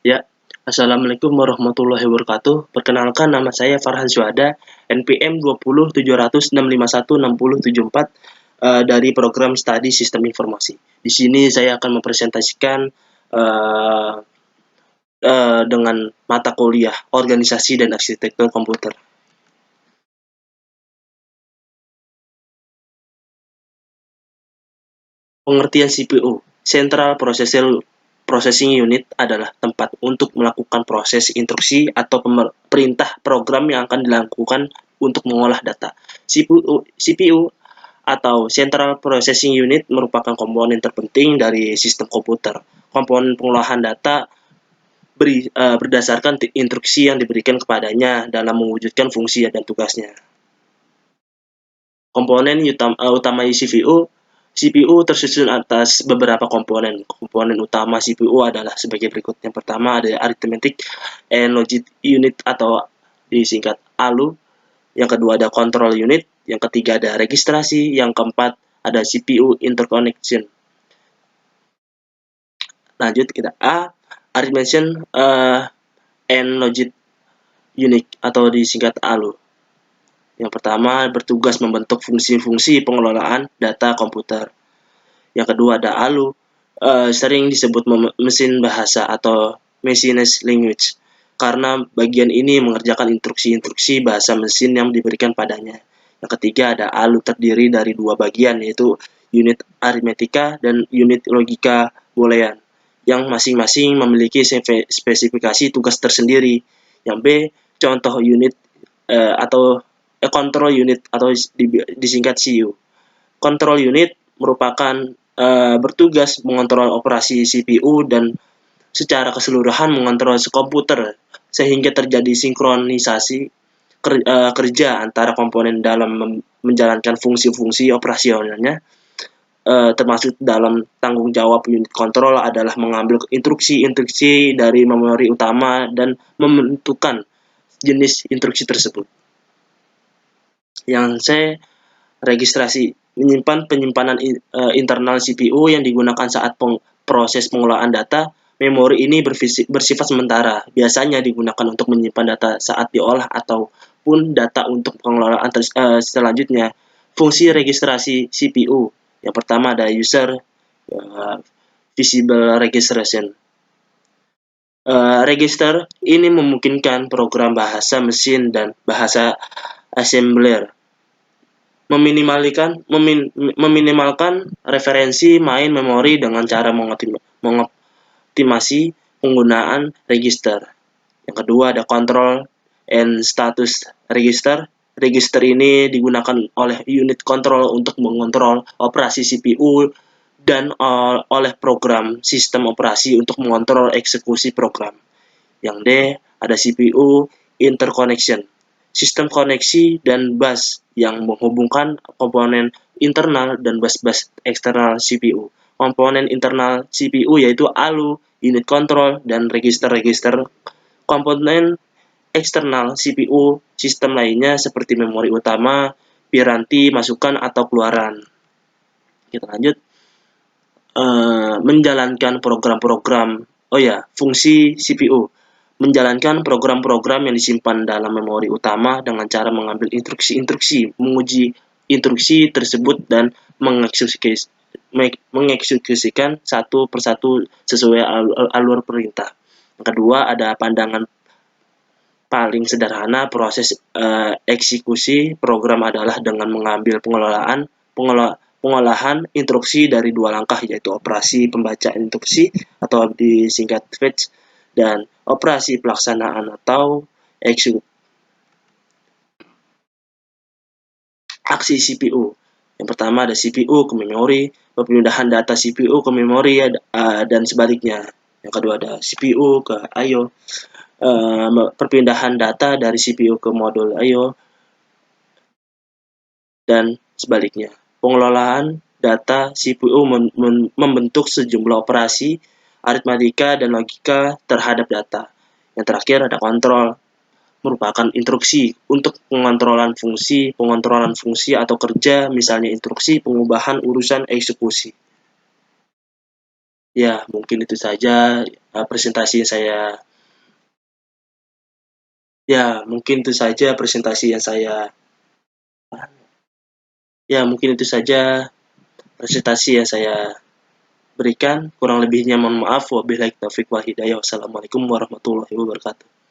Ya, Assalamualaikum warahmatullahi wabarakatuh. Perkenalkan, nama saya Farhan Syuhada, NPM 20 700 651 6074 dari program Studi Sistem Informasi. Di sini saya akan mempresentasikan uh, dengan mata kuliah Organisasi dan Arsitektur Komputer. Pengertian CPU, Central Processing Unit adalah tempat untuk melakukan proses instruksi atau perintah program yang akan dilakukan untuk mengolah data. CPU atau Central Processing Unit merupakan komponen terpenting dari sistem komputer. Komponen pengolahan data berdasarkan instruksi yang diberikan kepadanya dalam mewujudkan fungsi dan tugasnya. Komponen utama CPU tersusun atas beberapa komponen. Komponen utama CPU adalah sebagai berikut. Yang pertama ada Arithmetic and Logic Unit atau disingkat ALU. Yang kedua ada Control Unit. Yang ketiga ada registrasi. Yang keempat ada CPU Interconnection. Lanjut kita Arithmetic and Logic Unit atau disingkat ALU. Yang pertama bertugas membentuk fungsi-fungsi pengelolaan data komputer. Yang kedua ada ALU, sering disebut mesin bahasa atau machinist language, karena bagian ini mengerjakan instruksi-instruksi bahasa mesin yang diberikan padanya. Yang ketiga ada ALU terdiri dari dua bagian, yaitu unit aritmetika dan unit logika boolean, yang masing-masing memiliki spesifikasi tugas tersendiri. Yang B, contoh unit atau control unit atau disingkat CU. Control unit merupakan bertugas mengontrol operasi CPU dan secara keseluruhan mengontrol komputer sehingga terjadi sinkronisasi kerja antara komponen dalam menjalankan fungsi-fungsi operasionalnya, termasuk dalam tanggung jawab unit kontrol adalah mengambil instruksi-instruksi dari memori utama dan menentukan jenis instruksi tersebut. Yang C, registrasi, menyimpan penyimpanan internal CPU yang digunakan saat proses pengolahan data. Memori ini bersifat sementara, biasanya digunakan untuk menyimpan data saat diolah ataupun data untuk pengelolaan selanjutnya. Fungsi registrasi CPU, yang pertama ada user visible registration. Register ini memungkinkan program bahasa mesin dan bahasa assembler meminimalkan referensi main memori dengan cara mengoptimasi penggunaan register. Yang kedua ada control and status register. Register ini digunakan oleh unit kontrol untuk mengontrol operasi CPU dan oleh program sistem operasi untuk mengontrol eksekusi program. Yang D ada CPU interconnection. Sistem koneksi dan bus yang menghubungkan komponen internal dan bus-bus eksternal CPU. Komponen internal CPU yaitu ALU, unit control, dan register-register. Komponen eksternal CPU sistem lainnya seperti memori utama, piranti, masukan, atau keluaran. Kita lanjut. Menjalankan program-program. Fungsi CPU. Menjalankan program-program yang disimpan dalam memori utama dengan cara mengambil instruksi-instruksi, menguji instruksi tersebut dan mengeksekusikan satu persatu sesuai alur perintah. Yang kedua ada pandangan paling sederhana proses eksekusi program adalah dengan mengambil pengolahan instruksi dari dua langkah, yaitu operasi pembacaan instruksi atau disingkat fetch dan operasi pelaksanaan atau execute. Aksi CPU. Yang pertama ada CPU ke memori, perpindahan data CPU ke memori dan sebaliknya. Yang kedua ada CPU ke I/O, perpindahan data dari CPU ke modul I/O dan sebaliknya. Pengelolaan data CPU membentuk sejumlah operasi aritmatika dan logika terhadap data. Yang terakhir ada kontrol, merupakan instruksi untuk pengontrolan fungsi atau kerja, misalnya instruksi pengubahan urusan eksekusi. Ya, mungkin itu saja presentasi yang saya ya, mungkin itu saja presentasi yang saya ya, mungkin itu saja presentasi yang saya berikan. Kurang lebihnya mohon maaf. Wabillahi taufiq wal hidayah. Wassalamualaikum warahmatullahi wabarakatuh.